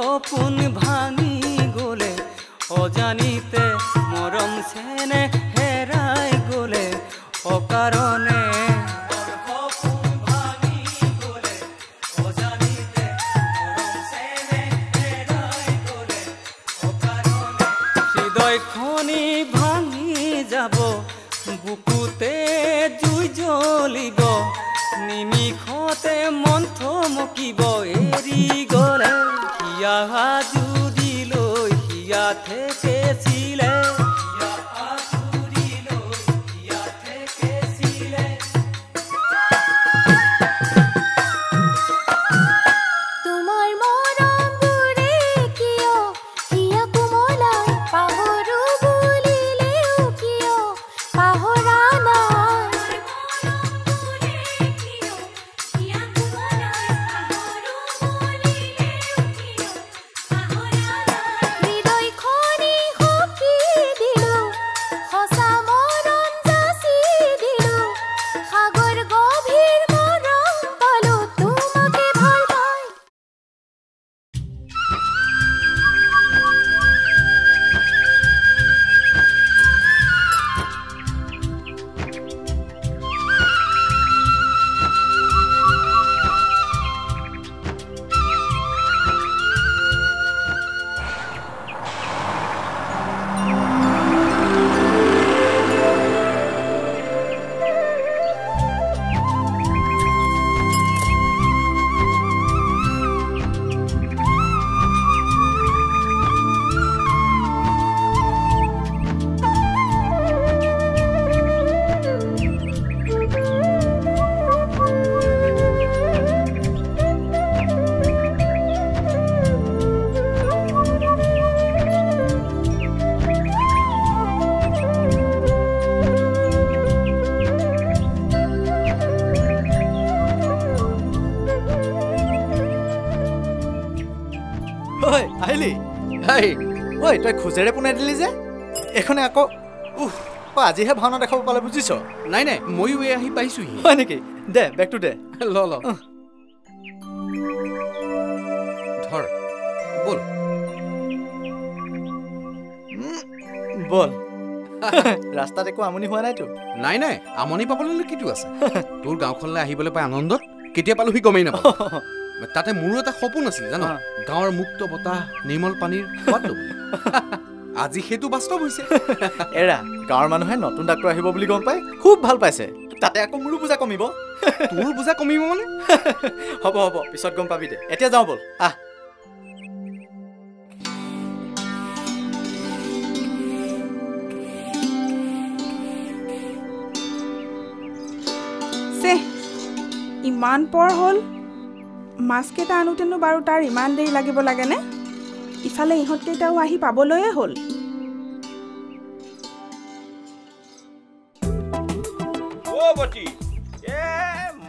সপোন ভাঙি গলে অজানিতে মৰম চেনে হেৰাই গলে অকাৰণে হৃদয়খনি ভাঙি যাব বুকুতে জুই জ্বলিব নিমিষতে মন থমকিব এৰি গলে হিয়া জুৰিলৈ হিয়া থেকেছিলে ঐ তই খোজেৰে পোনাই দিলি যে এখনে আকৌ আজিহে ভাওনা দেখাব পালে বুজিছ নাই নাই ময়ো এই আহি পাইছোহি হয় নেকি দে বেগটো দে ল ধৰ বল বল ৰাস্তাত একো আমনি হোৱা নাইতো নাই নাই আমনি পাবলৈ কিটো আছে তোৰ গাঁওখনলৈ আহিবলৈ পাই আনন্দত কেতিয়া পালোহি গমেই নাপাওঁ তাতে মোৰো এটা সপোন আছিল জানো গাঁৱৰ মুক্ত বতাহ নিৰ্মল পানীৰ সোৱাদ ল'বলৈ আজি সেইটো বাস্তৱ হৈছে এৰা গাঁৱৰ মানুহে নতুন ডাক্তৰ আহিব বুলি গম পাই খুব ভাল পাইছে তাতে আকৌ মোৰো বুজা কমিব তোৰ বুজা কমিব মানে হ'ব পিছত গম পাবি দে এতিয়া যাওঁ বল আহ ইমান পৰ হ'ল মাছকেইটা আনোতেনো বাৰু তাৰ ইমান দেৰি লাগিব লাগেনে ইফালে ইহঁতকেইটাও আহি পাবলৈয়ে হ'ল বটি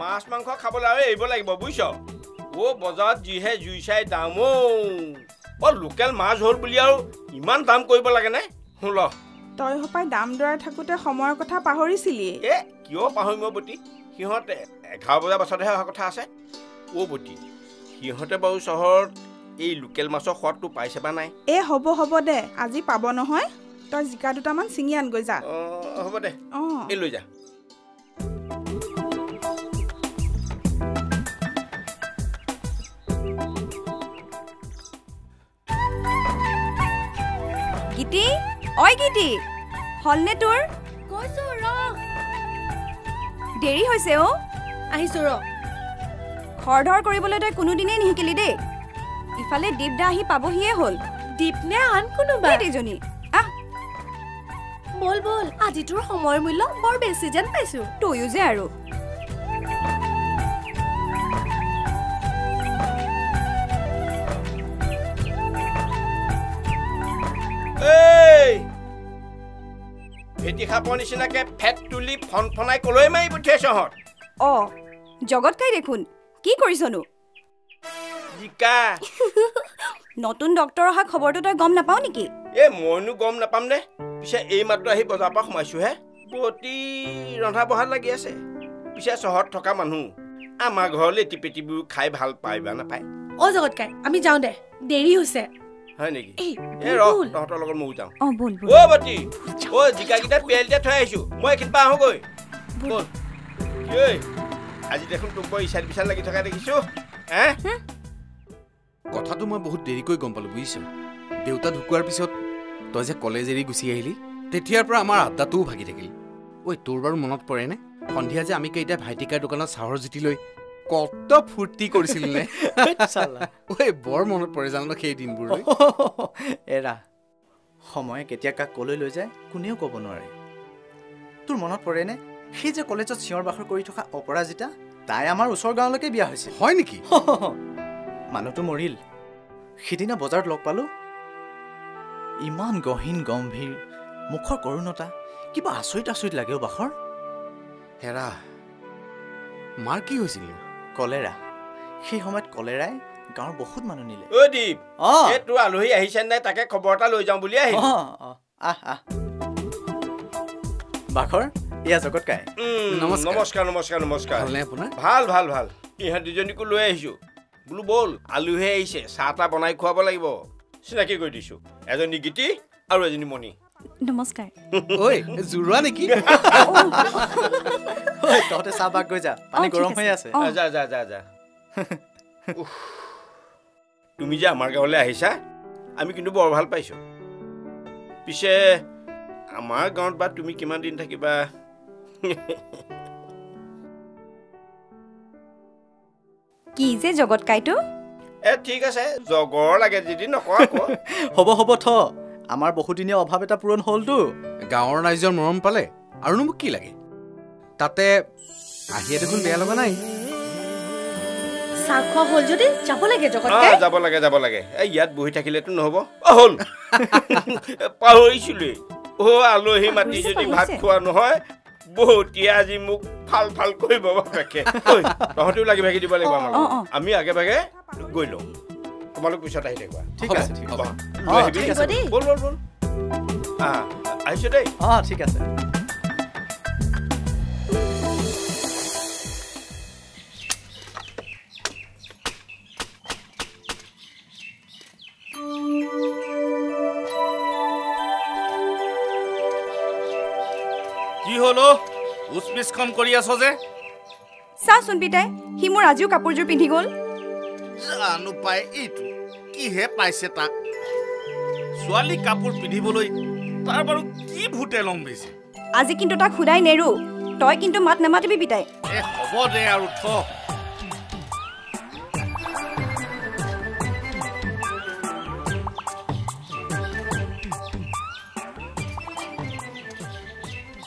মাছ মাংস খাবলৈ আৰু এৰিব লাগিব বুজিছ বজাৰত যিহে জুই চাই দাম লোকেল মাছ হ'ল বুলি আৰু ইমান দাম কৰিব লাগেনে শুন তই সপাই দাম দৰাই থাকোঁতে সময়ৰ কথা পাহৰিছিলি কিয় পাহৰিম বটি সিহঁতে 11 বজাৰ পাছতহে অহা কথা আছে বটি সিহঁতে বাৰু চহৰত এই লোকেল মাছৰ সোৱাদটো পাইছে বা নাই হ'ব দে আজি পাব নহয় তই জিকা দুটামান ছিঙি আনগৈ যা হ'ব দে এই লৈ যা গীতি গীতি হলনে তোৰ কৈছো ৰ দেৰি হৈছে আহিছো ৰ খৰধৰ কৰিবলৈ তই কোনোদিনেই নিশিকিলি দেই ইফালে দীপদা আহি পাবহিয়ে হ'ল দীপনে আন কোনোবা দুজনী বল আজি তোৰ সময়ৰ মূল্য বৰ বেছি যেন পাইছো তয়ো যে আৰু ভেটি খাপৰ নিচিনাকে ফেট তুলি ফনফনাই কলৈ মাৰি পঠিয়াইছহঁত জগত কাই দেখোন কি কৰিছনো জিকা নতুন ডক্টৰ অহা খবৰটো তই গম নাপাও নেকি মইনো গম নাপাম নে পিছে এই মাত্ৰ আহি বজাৰ পৰা সোমাইছোহে বটি ৰন্ধা বঢ়াত লাগি আছে পিছে চহৰত থকা মানুহ আমাৰ ঘৰলৈ টিপেটিবোৰ খাই ভাল পায় বা নাপায় অ' জগতকাই আমি যাওঁ দে দেৰি হৈছে হয় নেকি এই এ ৰ তহঁতৰ লগত ময়ো যাওঁ অ বল বল অ বটি অ জিকাকেইটা পিয়ালিতে থৈ আহিছো মই এইখিনিৰ পৰা আহোঁগৈ বল এই আজি দেখোন তোক বৰ ইচাৰ বিচাৰ লাগি থকা দেখিছো হে কথাটো মই বহুত দেৰিকৈ গম পালোঁ বুজিছ দেউতা ঢুকোৱাৰ পিছত তই যে কলেজ এৰি গুচি আহিলি তেতিয়াৰ পৰা আমাৰ আড্ডাটোও ভাগি থাকিল ঐ তোৰ বাৰু মনত পৰেনে সন্ধিয়া যে আমি কেইটা ভাইটিকাৰ দোকানত চাহৰ জুতি লৈ কত ফূৰ্তি কৰিছিল নে ঐ বৰ মনত পৰে জানো সেই দিনবোৰ এৰা সময়ে কেতিয়া কাক কলৈ লৈ যায় কোনেও ক'ব নোৱাৰে তোৰ মনত পৰেনে সেই যে কলেজত চিঞৰ বাখৰ কৰি থকা অপৰাজিতা তাই আমাৰ ওচৰ গাঁৱলৈকে বিয়া হৈছিল হয় নেকি মানুহটো মৰিল সিদিনা বজাৰত লগ পালো ইমান গহীন গম্ভীৰ মুখৰ কৰোণতা কিবা আচৰিত লাগে অ বাখৰ হেৰা মাৰ কি হৈছিল কলেৰা সেই সময়ত কলেৰাই গাঁৱৰ বহুত মানুহ নিলে ঐ দীপ এই তোৰ আলহী আহিছে নাই তাকে খবৰ এটা লৈ যাওঁ বুলি আহিল আহ বাখৰ এয়া জগতকাই নমস্কাৰ নমস্কাৰ নমস্কাৰ ভালনে আপোনাৰ ভাল ভাল ভাল ইহঁত দুজনীকো লৈ আহিছো বোলো বল আলহী আহিছে চাহ তাহ বনাই খুৱাব লাগিব চিনাকি কৰি দিছো এজনী গীতি আৰু এজনী মণি নমস্কাৰ ঐ জুৰুৱা নেকি তহঁতে চাহ বাগ গৈ যা পানী গৰম হৈ আছে যা যা যা যা তুমি যে আমাৰ গাঁৱলৈ আহিছা আমি কিন্তু বৰ ভাল পাইছো পিছে আমাৰ গাঁৱত বা তুমি কিমান দিন থাকিবা কি যে জগতকাইটো ঠিক আছে জগৰ লাগে যদি নকওঁ আকৌ হ'ব থ আমাৰ বহুদিনীয়া অভাৱ এটা পূৰণ হ'লতো গাঁৱৰ ৰাইজৰ মৰম পালে আৰুনো মোক কি লাগে তাতে আহিয়ে দেখোন বেয়া লগা নাই চাহ খোৱা হ'ল যদি যাব লাগে জগতকাই যাব লাগে এই ইয়াত বহি থাকিলেতো নহ'ব হ'ল পাহৰিছিলোৱেই আলহী মাতি যদি ভাত খোৱা নহয় বহুতিয়া আজি মোক ফাল কৰিব বাপেকে তহঁতেও লাগি ভাগি দিব লাগিব আমাক আমি আগে ভাগে গৈ লওঁ তোমালোক পিছত আহি থাকিবা ঠিক আছে বল আহিছো দেই ঠিক আছে কি হলো উচপিচখন কৰি আছ যে চাচোন পিতাই সি মোৰ আজিও কাপোৰযোৰ পিন্ধি গ'ল জানো পাই এইটো কিহে পাইছে তাক ছোৱালী কাপোৰ পিন্ধিবলৈ তাৰ বাৰু কি ভূতে লং বেছি আজি কিন্তু তাক সুধাই নেৰো তই কিন্তু মাত নামাতিবি পিতাই হ'ব দে আৰু থ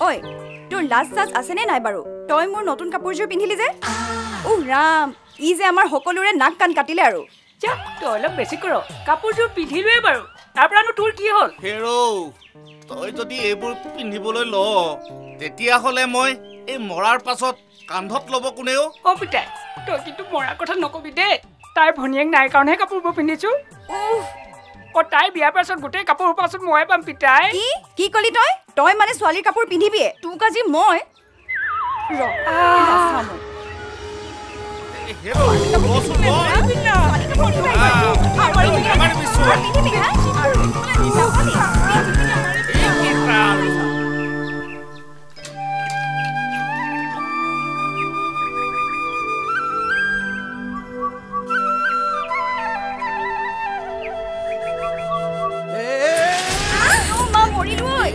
ঐ তোৰ লাজ চাজ আছেনে নাই বাৰু তই মোৰ নতুন কাপোৰযোৰ পিন্ধিলি যে ৰাম ই যে আমাৰ সকলোৰে নাক কাণ কাটিলে আৰু তই অলপ বেছি কৰ কাপোৰযোৰ পিন্ধিলোৱে বাৰু তাৰ পৰানো তোৰ কি হ'ল হেৰৌ তই যদি এইবোৰ পিন্ধিবলৈ ল তেতিয়াহ'লে মই এই মৰাৰ পাছত কান্ধত ল'ব কোনেও পিতাই তই কিন্তু মৰাৰ কথা নকবি দেই তাইৰ ভনীয়েক নাই কাৰণেহে কাপোৰবোৰ পিন্ধিছো তাই বিয়াৰ পাছত গোটেই কাপোৰ পাছত ময়ে পাম পিতাই কি কলি তই মানে ছোৱালীৰ কাপোৰ পিন্ধিবিয়ে তোক আজি মই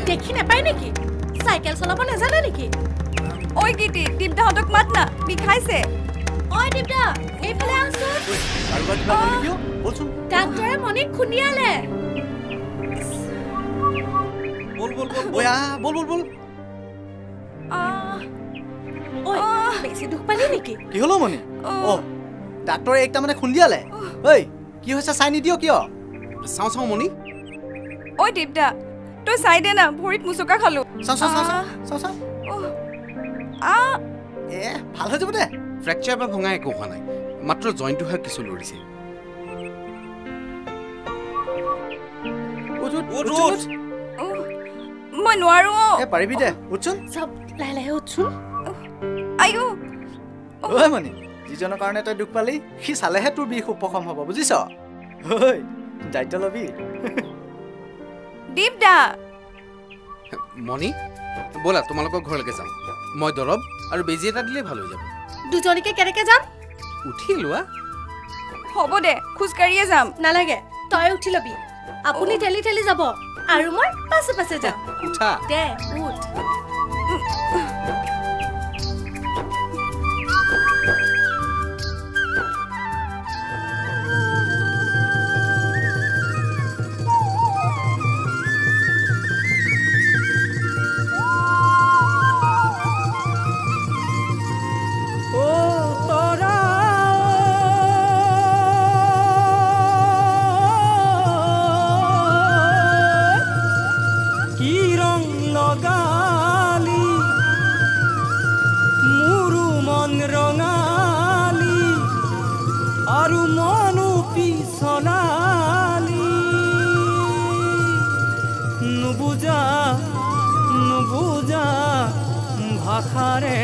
দেখি নাপায় নেকি চাইকেল চলাব নাজানে নেকি ঐ গীতি দীপদাহঁতক মাত না বিষাইছে ঐ দীপদা এইফালে আহচোন ডাক্তৰে মণিক খুন্দিয়ালে বল বেছি দুখ পালি নেকি কি হলো মণি ডাক্তৰে একটা মানে খুন্দিয়ালে ঐ কি হৈছে চাই নিদিয় কিয় চাওঁ মণি ঐ দীপদা তই চাই দে না ভৰিত মুচকা খালো চাওঁ ভাল হৈ যাব দে ফ্ৰেকচাৰ বা ভঙা একো হোৱা নাই মাত্ৰ জইণ্টটোহে কিছু লৰিছে মই নোৱাৰো পাৰিবি দে উঠচোন চব লাহে লাহে উঠচোন আইও ঐ মণি যিজনৰ কাৰণে তই দুখ পালি সি চালেহে তোৰ বিষ উপশম হ'ব বুজিছ দায়িত্ব ল'বি দীপদা মণি ব'লা তোমালোকৰ ঘৰলৈকে যাম মই দৰৱ আৰু বেজি এটা দিলেই ভাল হৈ যাব দুজনীকে কেনেকে যাম উঠি লোৱা হ'ব দে খোজকাঢ়িয়ে যাম নালাগে তই উঠি লবি আপুনি ঠেলি ঠেলি যাব আৰু মই পাছে পাছে যাম উঠা দে উঠ নুবুজা ভাষাৰে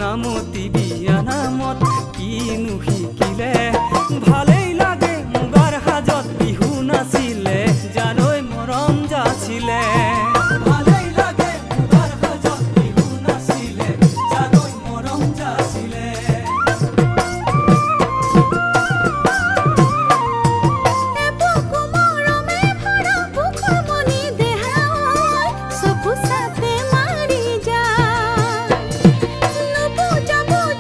নামতি বিয়া নামত কিনো শিকিলে ভালেই লাগে মুগাৰ সাজত বিহু নাছিলে জানৈ মৰম যাছিলে ভালেই লাগে মুগাৰ সাজত বিহু নাছিলে জানৈ মৰম যাছিলে Jabu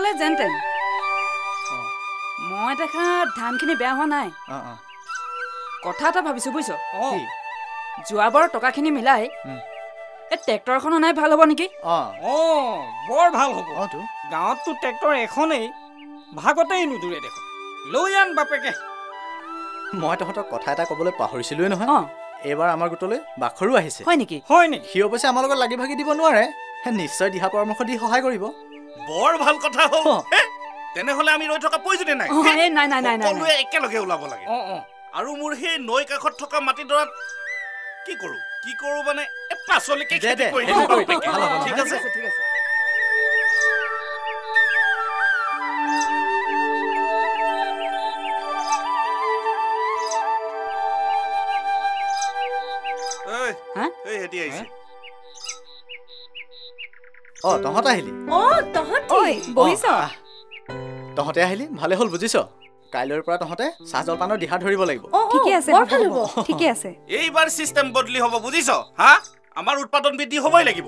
পালে যেনতেন মই দেখা ধানখিনি বেয়া হোৱা নাই কথা এটা ভাবিছো বুজিছ যোৱাবাৰ টকাখিনি মিলাই এই ট্ৰেক্টৰখন অনাই ভাল হ'ব নেকি বৰ ভাল হ'ব গাঁৱততো ট্ৰেক্টৰ এখনেই ভাগতেই নুদুৰে দেখোন লৈ আন বাপেকে মই তহঁতক কথা এটা ক'বলৈ পাহৰিছিলোৱে নহয় এইবাৰ আমাৰ গোটলৈ বাখৰো আহিছে হয় নেকি সি অৱশ্যে আমাৰ লগত লাগি ভাগি দিব নোৱাৰে নিশ্চয় দিহা পৰামৰ্শ দি সহায় কৰিব বৰ ভাল কথা হ'ল তেনেহ'লে আমি ৰৈ থকা প্ৰয়োজনে নাই সকলোৱে একেলগে ওলাব লাগে আৰু মোৰ সেই নৈ কাষত থকা মাটিডৰাত কি কৰোঁ মানে পাচলিকে খেতি কৰি দিম ঠিক আছে তহঁত আহিলি তহঁতে আহিলি ভালে হ'ল বুজিছ কাইলৈৰ পৰা তহঁতে চাহ জলপানৰ দিহা ধৰিব লাগিব ঠিকে আছে এইবাৰ চিষ্টেম বদলি হ'ব বুজিছ হা আমাৰ উৎপাদন বৃদ্ধি হ'বই লাগিব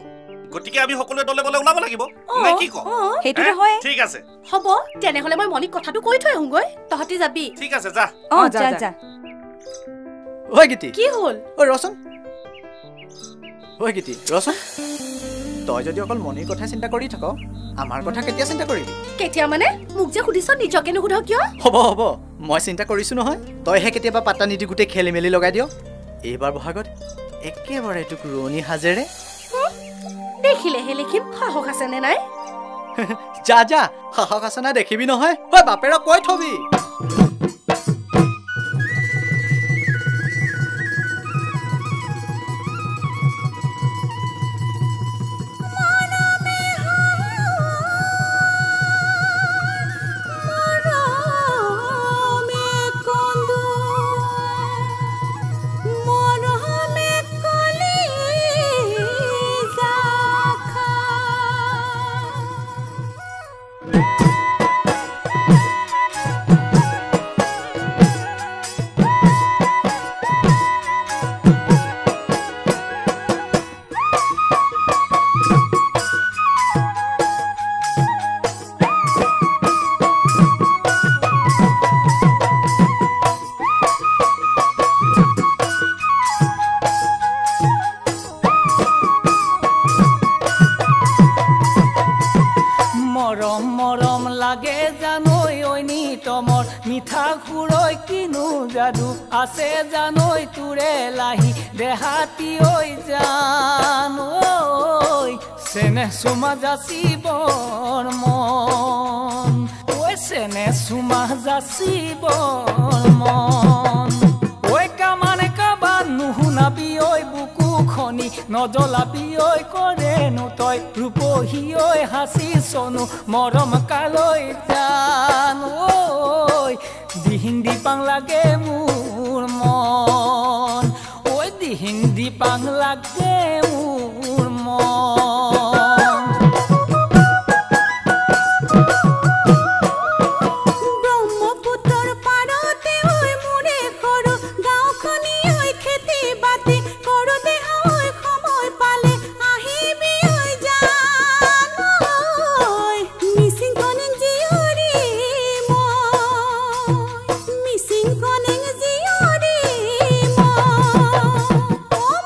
গতিকে আমি সকলোৱে দলে বলে ওলাব লাগিব নে কি ক সেইটোৱে হয় ঠিক আছে হ'ব তেনেহ'লে মই মনিক কথাটো কৈ থৈ আহোঁগৈ তহঁতি যাবি ঠিক আছে যা যা ঐ গীতি কি হ'ল ৰচোন তই যদি অকল মনিৰ কথা চিন্তা কৰি থাক আমাৰ কথা কেতিয়া চিন্তা কৰিবি কেতিয়া মানে মোক যে সুধিছ নিজকে নুসুধ কিয় হ'ব মই চিন্তা কৰিছো নহয় তইহে কেতিয়াবা পাত্তা নিদি গোটেই খেলি মেলি লগাই দিয় এইবাৰ বহাগত একেবাৰে তোক ৰোৱনী হাজেৰে দেখিলেহে লিখিম সাহস আছে নে নাই যা সাহস আছে নাই দেখিবি নহয় বাপেৰক কৈ থবি আছে জানৈ তোৰে লাহি দেহাতি ঐ জান ঐ চেনে চুমা যাচিবৰ মন ঐ চেনে চুমা যাচিবৰ মন ঐ কামানে কাবান নুশুনাবি ঐ বুকু খনি নজলাবি ঐ কৰেনো তই ৰূপহী ঐ হাঁচি চনু মৰম কালৈ জান ঐ দিহিং দিপাং লাগে মোৰ মন ঐ দিহিং দিপাং লাগে মোৰ মন ব্ৰহ্মপুত্ৰৰ পাৰতে ঐ মোৰে সৰু গাঁওখনি ঐ খেতি বাতি কৰোঁতে ঐ সময় পালে আহিবি ঐ জান ঐ মিচিং কনেং জীয়ৰী মিচিং কনেং জীয়ৰী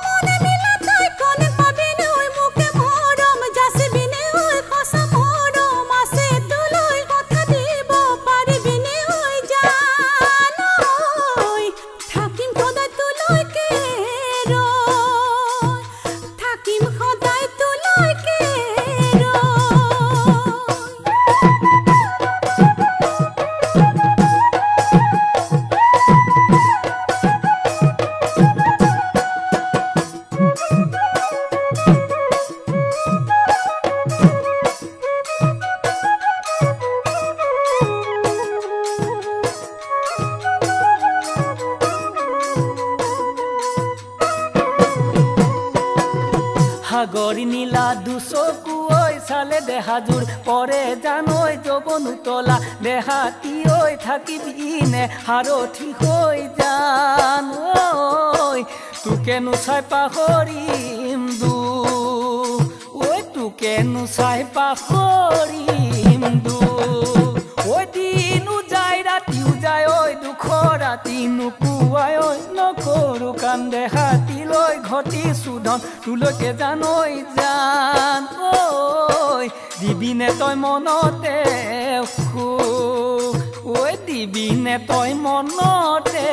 মনে মিলা তই কনে পাবিনে ঐ মোকে মৰম যাচিবিনে ঐ সঁচা মৰম আছে তোলৈ কথা দিব পাৰিবিনে ঐ জান ঐ থাকিম সদায় তোলৈকে থাকিম সদায় তোলৈকে সাগৰী নীলা দুচকু ঐ চালে দেহাজোৰ পৰে জানৈ যৌৱন উতলা দেহাতী ঐ থাকিবিনে সাৰথি হৈ জান ঐ তোকেনো চাই পাহৰিম ঐ তোকেনো চাই পাহৰিম দিম ঐ দিনো যায় ৰাতিও যায় ঐ দুখ ৰাতি নোপোৱাই ঐ নকৰো কান্দে হাতীলৈ ঘটি চুধন তোলৈকে জানৈ জান ঐ দিবিনে তই মনতে ঐ দিবিনে তই মনতে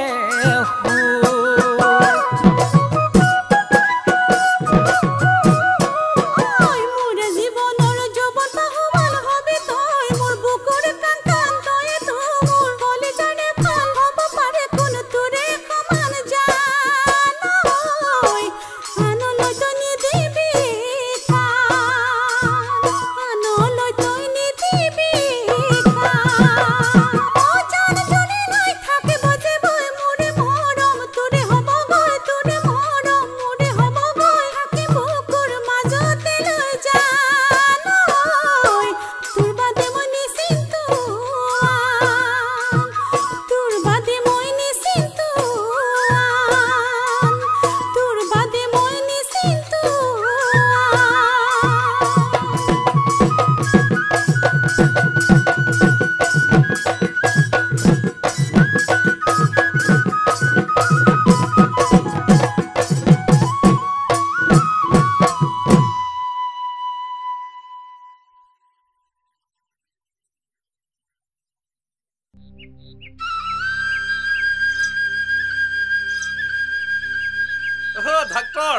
ডাক্তৰ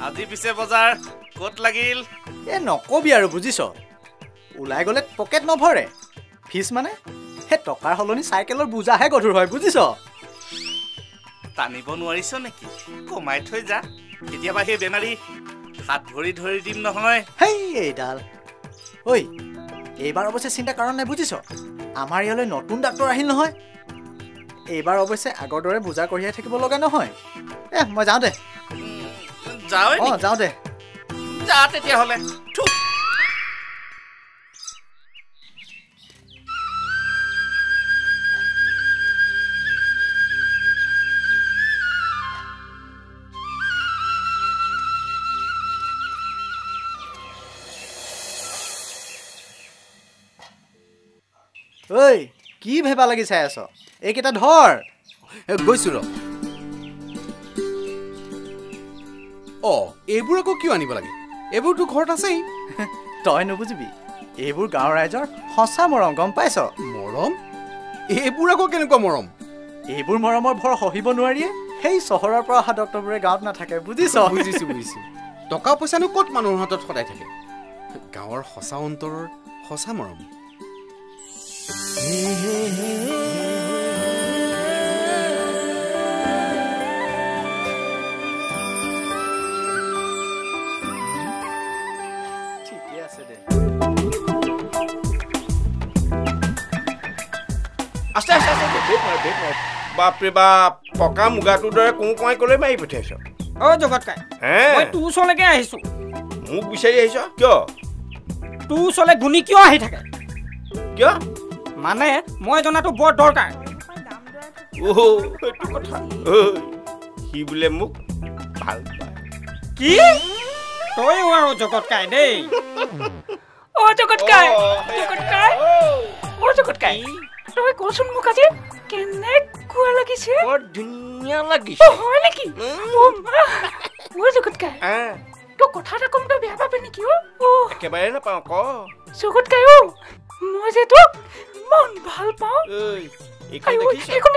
আজি পিছে বজাৰ ক'ত লাগিল নকবি আৰু বুজিছ ওলাই গ'লে পকেট নভৰে ফিজ মানে হে টকাৰ হলনি চাইকেলৰ বুজাহে গধুৰ হয় বুজিছ টানিব নোৱাৰিছ নেকি কমাই থৈ যা কেতিয়াবা সেই বেমাৰী হাত ভৰি ধৰি দিম নহয় হেই এইডাল ঐ এইবাৰ অৱশ্যে চিন্তা কাৰণ নাই বুজিছ আমাৰ ইয়ালৈ নতুন ডাক্তৰ আহিল নহয় এইবাৰ অৱশ্যে আগৰ দৰে বুজা কঢ়িয়াই থাকিব লগা নহয় মই যাওঁ দে যাওঁ দে যা তেতিয়াহ'লে ঐ কি ভেবা লাগি চাই আছ এইকেইটা ধৰ গৈছো ৰ এইবোৰ আকৌ কিয় আনিব লাগে এইবোৰতো ঘৰত আছেই তই নুবুজিবি এইবোৰ গাঁৱৰ ৰাইজৰ সঁচা মৰম গম পাইছ মৰম এইবোৰ আকৌ কেনেকুৱা মৰম এইবোৰ মৰমৰ ভৰ সহিব নোৱাৰিয়ে সেই চহৰৰ পৰা অহা ডক্তৰবোৰে গাঁৱত নাথাকে বুজিছ বুজিছো টকা পইচানো ক'ত মানুহৰ হাতত সদায় থাকে গাঁৱৰ সঁচা অন্তৰৰ সঁচা মৰম ঠিকে আছে দে আস্তে বাপৰে বাপ পকা মুগাটোৰ দৰে কোঁৱাই ক'লৈ মাৰি পঠিয়াইছ জগত কাই মই তোৰ ওচৰলৈকে আহিছো মোক বিচাৰি আহিছ কিয় তোৰ ওচৰলৈ গুণি কিয় আহি থাকে কিয় মানে মই জনাটো বৰ দৰকাৰ সেইটো কথা সি বোলে মোক ভাল পায় কি তইও আৰু জগত কাই দেই জগত কাই তই কচোন মোক আজি কেনেকুৱা লাগিছে বৰ ধুনীয়া লাগিছে হয় নেকি জগত কাই তোৰ কথা এটা কম তই বেয়া পাবি নেকি একেবাৰে নাপাওঁ ক জগত কাই মই যে তোক মন ভাল পাওঁ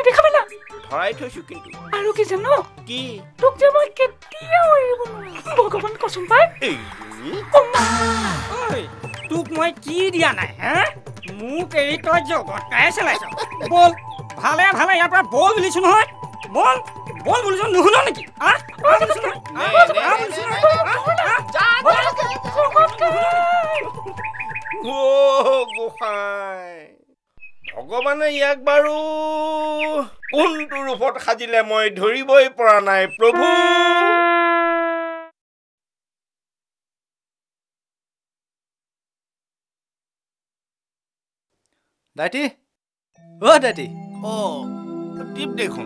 দেখাবি না ধৰাই থৈছো কিন্তু আৰু কি জান কি তোক যে মই কেতিয়াও এৰিব নোৱাৰো ভগৱান কচম পাই তোক মই কি দিয়া নাই মোক এৰি তই জগত কাই চলাইছ বল ভালে ইয়াৰ পৰা বল বুলিছো নহয় বল বুলিছো নুশুন নেকি ভগৱানে ইয়াক বাৰু কোনটো ৰূপত সাজিলে মই ধৰিবই পৰা নাই প্ৰভু দাইটি দাইটি টিপ দেখোন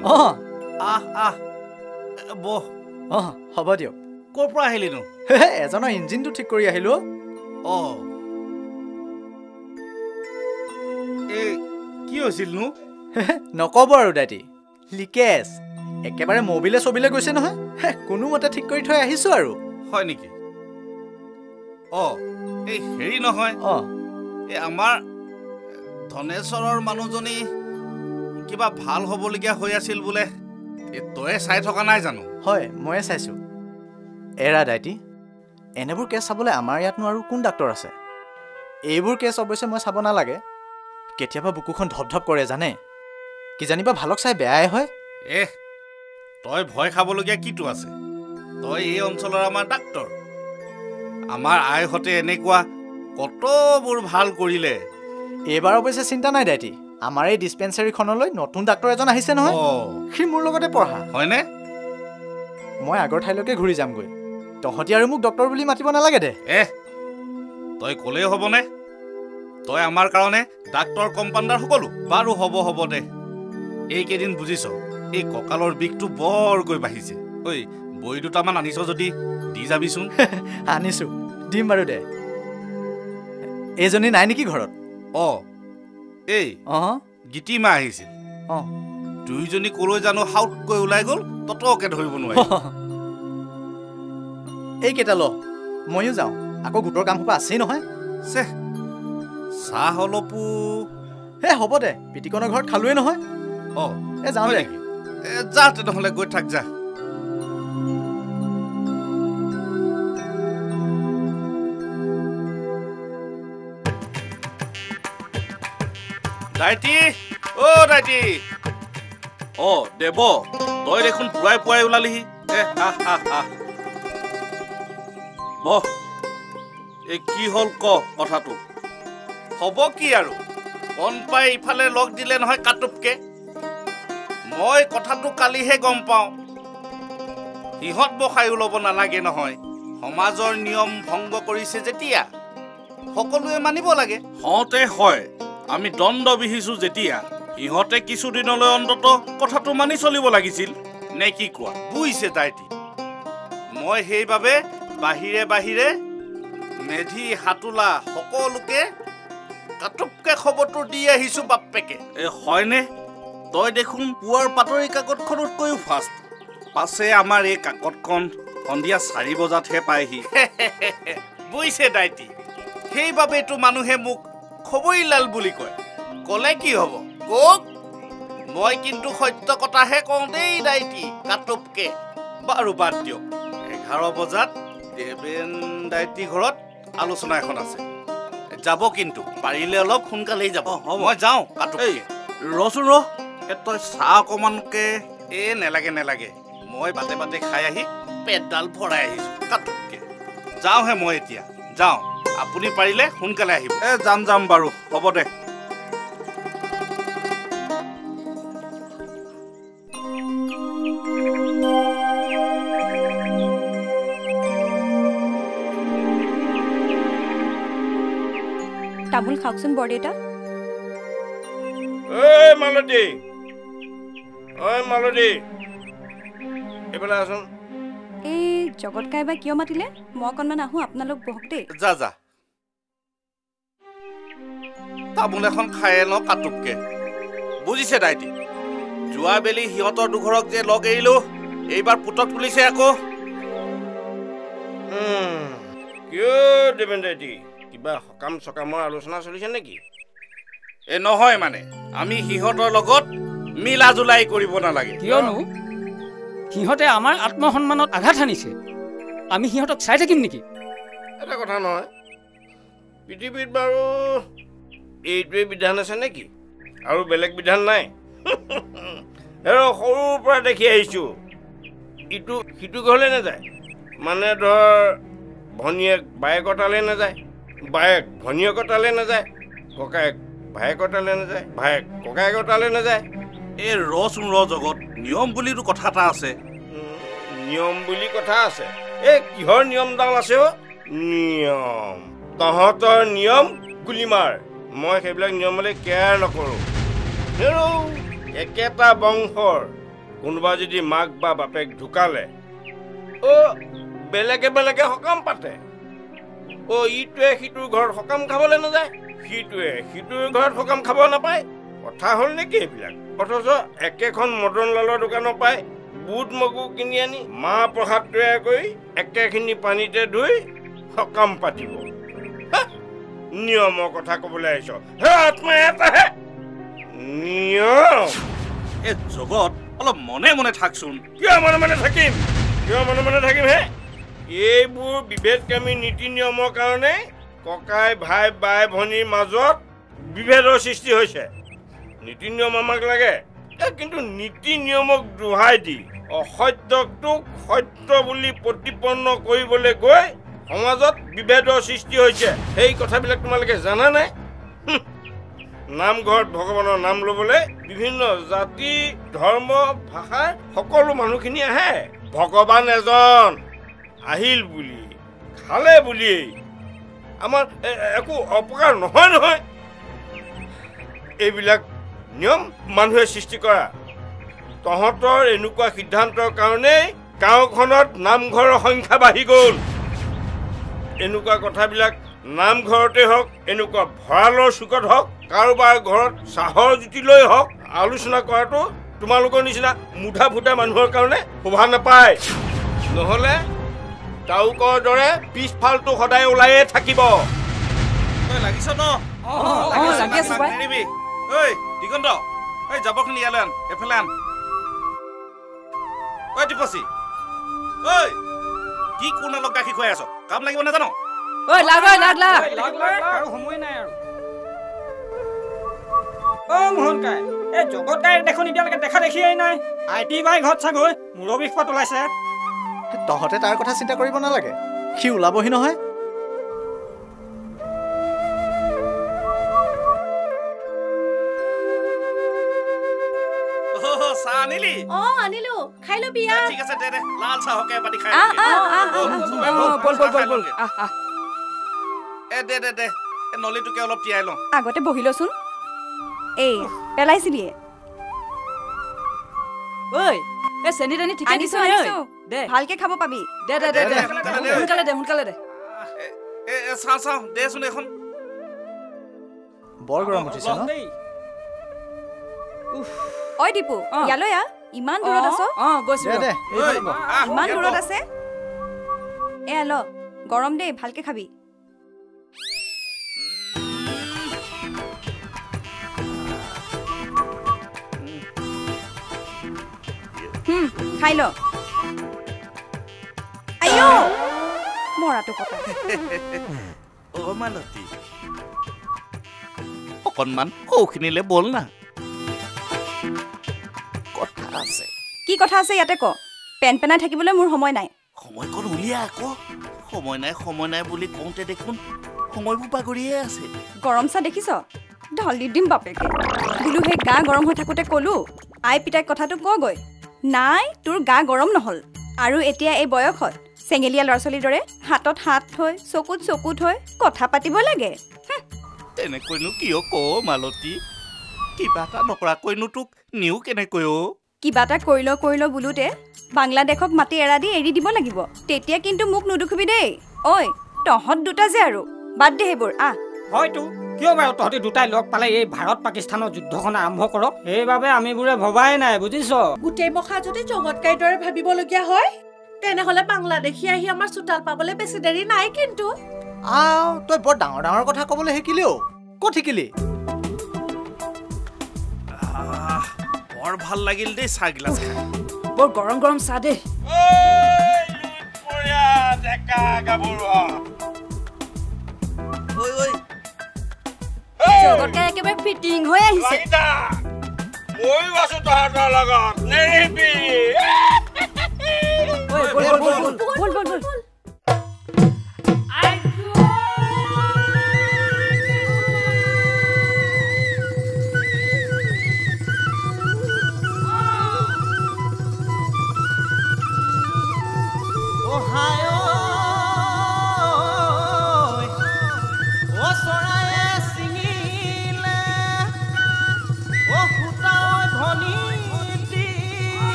আহ হ'ব দিয়ক ক'ৰ পৰা আহিলিনো এজনৰ ইঞ্জিনটো ঠিক কৰি আহিলো কি হৈছিলনো নক'ব আৰু দাইটি লিকেজ একেবাৰে মবিলে চবিলে গৈছে নহয় কোনোমতে ঠিক কৰি থৈ আহিছো আৰু হয় নেকি এই হেৰি নহয় এই আমাৰ ধনেশ্বৰৰ মানুহজনী কিবা ভাল হ'বলগীয়া হৈ আছিল বোলে তয়ে চাই থকা নাই জানো হয় ময়ে চাইছো এৰা দাইটি এনেবোৰ কেছ চাবলৈ আমাৰ ইয়াতনো আৰু কোন ডাক্তৰ আছে এইবোৰ কেছ অৱশ্যে মই চাব নালাগে কেতিয়াবা বুকুখন ধপধপ কৰে জানে কি জানিবা ভালক চাই বেয়াই হয় তই ভয় খাবলগীয়া কিটো আছে তই এই অঞ্চলৰ আমাৰ ডাক্তৰ আমাৰ আইহঁতে এনেকুৱা কতবোৰ ভাল কৰিলে এইবাৰ অৱশ্যে চিন্তা নাই দাইটি আমাৰ এই ডিছপেঞ্চাৰীখনলৈ নতুন ডাক্তৰ এজন আহিছে নহয় সি মোৰ লগতে পঢ়া হয়নে মই আগৰ ঠাইলৈকে ঘূৰি যামগৈ তহঁতি আৰু মোক ডক্তৰ বুলি মাতিব নালাগে দে তই ক'লেই হ'বনে তই আমাৰ কাৰণে ডাক্তৰ কম্পাউণ্ডাৰ সকলো বাৰু হ'ব দে এইকেইদিন বুজিছ এই কঁকালৰ বিষটো বৰকৈ বাঢ়িছে ঐ বৈ দুটামান আনিছ যদি দি যাবিচোন আনিছো দিম বাৰু দে এইজনী নাই নেকি ঘৰত এই গীতিমা আহিছিল দুইজনী কলৈ জানো হাউতকৈ ওলাই গ'ল ততকে ধৰিব নোৱাৰি এইকেইটা ল ময়ো যাওঁ আকৌ গোটৰ কাম সোপা আছেই নহয় চাহ অলপো হ'ব দে পিটিকনৰ ঘৰত খালোৱে নহয় যাওঁ দে যা তেনেহ'লে গৈ থাক যা দাইটি দাইটি দেৱ তই দেখোন পুৱাই ওলালিহি বহ কি হ'ল কথাটো হ'ব কি আৰু কণ পাই ইফালে লগ দিলে নহয় কাটুপকে মই কথাটো কালিহে গম পাওঁ সিহঁত বসাই ওলাব নালাগে নহয় সমাজৰ নিয়ম ভংগ কৰিছে যেতিয়া সকলোৱে মানিব লাগে হয় আমি দণ্ড বিহিছো যেতিয়া ইহঁতে কিছুদিনলৈ অন্তত কথাটো মানি চলিব লাগিছিল নে কি কোৱা বুজিছে দাইটি মই সেইবাবে বাহিৰে মেধি হাতোলা সকলোকে কাটুপকে খবৰটো দি আহিছো বাপ্পেকে হয়নে তই দেখোন পুৱাৰ বাতৰি কাকতখনতকৈও ফাষ্ট পাছে আমাৰ এই কাকতখন সন্ধিয়া 4 বজাতহে পায়হি বুজিছে দাইটি সেইবাবেতো মানুহে মোক খবৰীলাল বুলি কয় ক'লে কি হ'ব কওক মই কিন্তু সত্য কথাহে কওঁ দেই দাইটি কাটুপকে বাৰু বাদ দিয়ক 11 বজাত দেবেন দাইটি ঘৰত আলোচনা এখন আছে যাব কিন্তু পাৰিলে অলপ সোনকালেই যাব মই যাওঁ কাটুপকে ৰচোন তই চাহ অকণমানকে নেলাগে মই বাটে খাই আহি পেটডাল ভৰাই আহিছো কাটুপকে যাওঁহে মই এতিয়া যাওঁ আপুনি পাৰিলে সোনকালে আহিব যাম বাৰু হ'ব দে তামোল খাওকচোন বৰদেউতা মালতী এইফালে আছোন এই জগত কাইবা কিয় মাতিলে মই অকণমান আহোঁ আপোনালোক বহক দেই যা তামোল এখন খাই ন কাটুপকে বুজিছে দাইটি যোৱাবেলি সিহঁতৰ দুঘৰক যে লগ এৰিলো এইবাৰ পুতক তুলিছে আকৌ কিয় দেবেন দাইটি কিবা সকাম চকামৰ আলোচনা চলিছে নেকি নহয় মানে আমি সিহঁতৰ লগত মিলা জুলাই কৰিব নালাগে কিয়নো সিহঁতে আমাৰ আত্মসন্মানত আঘাত সানিছে আমি সিহঁতক চাই থাকিম নেকি এটা কথা নহয় পৃথিৱীত বাৰু এইটোৱে বিধান আছে নেকি আৰু বেলেগ বিধান নাই সৰুৰ পৰা দেখি আহিছোঁ ইটো সিটো ঘৰলৈ নাযায় মানে ধৰ ভনীয়েক বায়েকৰ তালৈ নাযায় বায়েক ভনীয়েকৰ তালৈ নাযায় ককায়েক ভায়েকৰ তালৈ নাযায় ভায়েক ককায়েকৰ তালৈ নাযায় এই ৰচোন জগত নিয়ম বুলিতো কথা এটা আছে নিয়ম বুলি কথা আছে কিহৰ নিয়মডাল আছে নিয়ম তহঁতৰ নিয়ম গুলিমাৰ মই সেইবিলাক নিয়মলৈ কেয়াৰ নকৰোঁ একেটা বংশৰ কোনোবা যদি মাক বা বাপেক ঢুকালে বেলেগে বেলেগে সকাম পাতে ইটোৱে সিটোৰ ঘৰত সকাম খাবলৈ নাযায় সিটোৱে সিটোৰ ঘৰত সকাম খাব নাপায় কথা হ'ল নেকি এইবিলাক অথচ একেখন মদনলালৰ দোকানৰ পাই বুট মগু কিনি আনি মাহ প্ৰসাদ তৈয়াৰ কৰি একেখিনি পানীতে ধুই সকাম পাতিব নিয়মৰ কথা ক'বলৈ আহিছ হে আত্মা এটাহে নিয়ম এই জগত অলপ মনে মনে থাকচোন কিয় মনে মনে থাকিম হে এইবোৰ বিভেদকামী নীতি নিয়মৰ কাৰণে ককাই ভাই বাই ভনীৰ মাজত বিভেদৰ সৃষ্টি হৈছে নীতি নিয়ম আমাক লাগে কিন্তু নীতি নিয়মক দোহাই দি অসত্যকটোক সত্য বুলি প্ৰতিপন্ন কৰিবলৈ গৈ সমাজত বিভেদৰ সৃষ্টি হৈছে সেই কথাবিলাক তোমালোকে জানা নাই নামঘৰত ভগৱানৰ নাম ল'বলৈ বিভিন্ন জাতি ধৰ্ম ভাষাৰ সকলো মানুহখিনি আহে ভগৱান এজন আহিল বুলি খালে বুলি আমাৰ একো অপকাৰ নহয় এইবিলাক নিয়ম মানুহে সৃষ্টি কৰা তহঁতৰ এনেকুৱা সিদ্ধান্তৰ কাৰণেই গাঁওখনত নামঘৰৰ সংখ্যা বাঢ়ি গ'ল এনেকুৱা কথাবিলাক নামঘৰতে হওক এনেকুৱা ভঁৰালৰ চুকত হওক কাৰোবাৰ ঘৰত চাহৰ জুতি লৈ হওক আলোচনা কৰাটো তোমালোকৰ নিচিনা মুঠা ফুটা মানুহৰ কাৰণে শোভা নাপায় নহ'লে টাউকৰ দৰে পিছফালটো সদায় ওলায়ে থাকিব লাগিছ ন দিগন্ত জাবৰখিনি ইয়ালৈ আন এফালে আন টিপচি কি কোন অলপ গাখীৰ খুৱাই আছ কাম লাগিব নাজানো সময় নাই আৰু মোহন কাই এই জগত কাই দেখোন এতিয়ালৈকে দেখা দেখিয়েই নাই আইটি বাই ঘৰত চাগৈ মূৰৰ বিষ পাত ওলাইছে তহঁতে তাৰ কথা চিন্তা কৰিব নালাগে সি ওলাবহি নহয় চাহ আনিলি আনিলো খাই লবি ঠিক আছে দে লাল চাহকে পাতি খাই দে নলীটোকে অলপ তিয়াই লওঁ আগতে বহি লচোন এই পেলাইছিলিয়ে ঐ এই চেনি তেনি ঠিকে দিছ দে ভালকে খাব পাবি দে সোনকালে দে চাওঁ দেচোন এখন বৰ গৰম উঠিছে ন ঐ দীপু ইয়ালৈ ইমান দূৰত আছ গৈছো ইমান দূৰত আছে ল গৰম দেই ভালকে খাবি খাই ল আইও মৰাটো কথা মালতী অকণমান সৌখিনিলে বল না কথা আছে কি কথা আছে ইয়াতে ক পেন পেনাই থাকিবলৈ মোৰ সময় নাই সময় কত উলিয়া আকৌ সময় নাই বুলি কওঁতে দেখোন সময়বোৰ পাগৰিয়ে আছে গৰম চাহ দেখিছ ঢলি দিম বাপেকে বোলো সেই গা গৰম হৈ থাকোঁতে ক'লো আই পিতাইক কথাটো কগৈ নাই তোৰ গা গৰম নহ'ল আৰু এতিয়া এই বয়সত চেঙেলীয়া ল'ৰা ছোৱালীৰ দৰে হাতত হাত থৈ চকুত চকু থৈ কথা পাতিব লাগে তেনেকৈনো কিয় ক মালতী কিবা এটা নকৰাকৈনো তোক নিও কেনেকৈ কিবা এটা কৰি ল বোলোতে বাংলাদেশক মাটি এৰা দি এৰি দিব লাগিব তেতিয়া কিন্তু মোক নুদুখিবি দেই ঐ তহঁত দুটা যে আৰু বাদ দে সেইবোৰ হয়তো কিয় বাৰু তহঁতি দুটাই লগ পালে এই ভাৰত পাকিস্তানৰ যুদ্ধখন আৰম্ভ কৰক সেইবাবে আমিবোৰে ভবাই নাই বুজিছ গোটেই মখা যদি জগতকাইৰ দৰে ভাবিবলগীয়া হয় তেনেহ'লে বাংলাদেশী আহি আমাৰ চোতাল পাবলৈ বেছি দেৰি নাই কিন্তু তই বৰ ডাঙৰ কথা ক'বলৈ শিকিলি ক'ত শিকিলি বৰ ভাল লাগিল দেই চাহ গিলাচ খাই বৰ গৰম চাহ দেই জগতকাই একেবাৰে ফিটিং হৈ আহিছে ময়ো আছো তহঁতৰ লগত নেৰিবি বল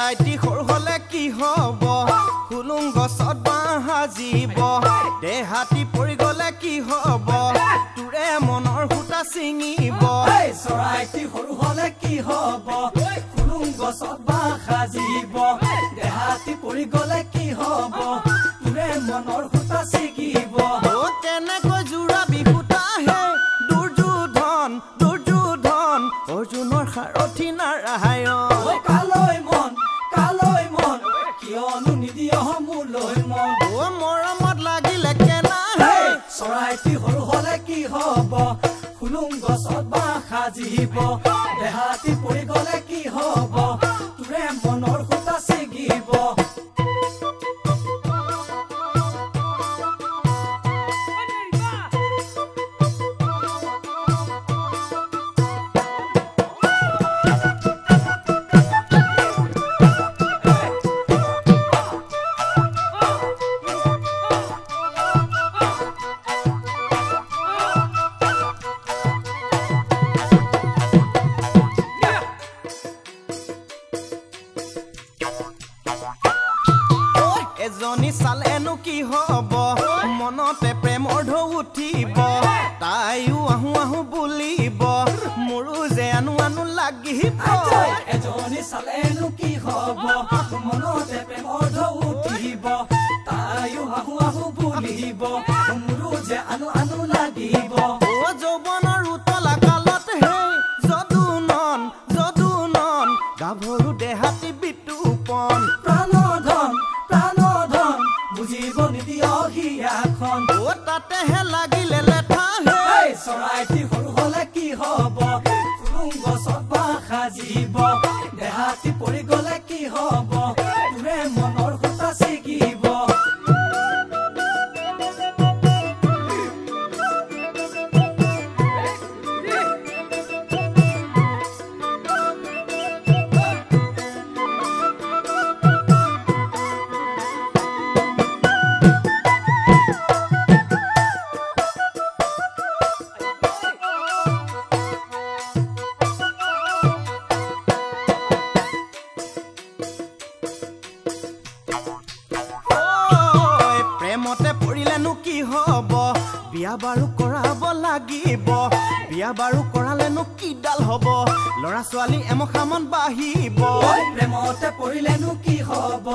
চৰাইটি সৰু হলে কি হব হুলুং গছত বাঁহ সাজিব দেহাতি পৰি গলে কি হব তোৰে মনৰ সূতা ছিঙিব চৰাইটি সৰু হলে কি হব হুলুং গছত বাঁহ সাজিব দেহাতি পৰি গলে কি হব তোৰে মনৰ সূতা ছিঙিব কেনেকৈ জোৰা বিহুতা হে দুৰ্যোধন অৰ্জুনৰ সাৰথি নাৰায়ণ কালৈ মন কিয়নো নিদিয় মোলৈ মন মৰমত লাগিলে কেনা চৰাইটি সৰু হলে কি হব হুলুং গছত বাঁহ সাজিব দেহাতি পৰি গলে কি হব তোৰে মনৰ সূতা ছিগিব এজনী চালেনো কি হব মনতে প্ৰেমৰ ঢৌ উঠিব তাইও আহো আহো বুলিব মোৰো যে আনো আনো লাগিব এজনী চালেনো কি হব মনতে প্ৰেমৰ ঢৌ উঠিব তাইও আহো আহো বুলিব মোৰো যে আনো আনো লাগিব যৌৱনৰ উতলা কালত হে যদুনন গাভৰু দেহাতি বিতুপন প্ৰাণধন বুজিব নিদিয় হিয়াখন তাতেহে লাগিলে লেঠা হে চৰাইটি সৰু হলে কি হব হুলুং গছত বাঁহ সাজিব দেহাতি পৰি গলে কি হব তোৰে মনৰ সূতা ছিগিব বিয়া বাৰু কৰাব লাগিব বিয়া বাৰু কৰালেনো কিডাল হব ল'ৰা ছোৱালী এমখামান বাঢ়িব প্ৰেমতে পৰিলেনো কি হব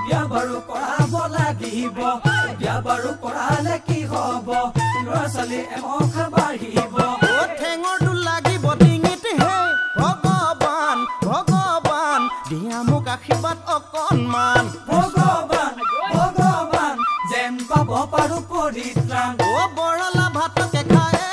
বিয়া বাৰু কৰাব লাগিব বিয়া বাৰু কৰালে কি হব ল'ৰা ছোৱালী এমখা বাঢ়িব ঠেঙৰ দোল লাগিব ডিঙিত হে ভগৱান দিয়া মোক আশীৰ্বাদ অকণমান ভগৱান যেন পাব পাৰো পৰিত্ৰাণ বৰলা ভাতকে খায়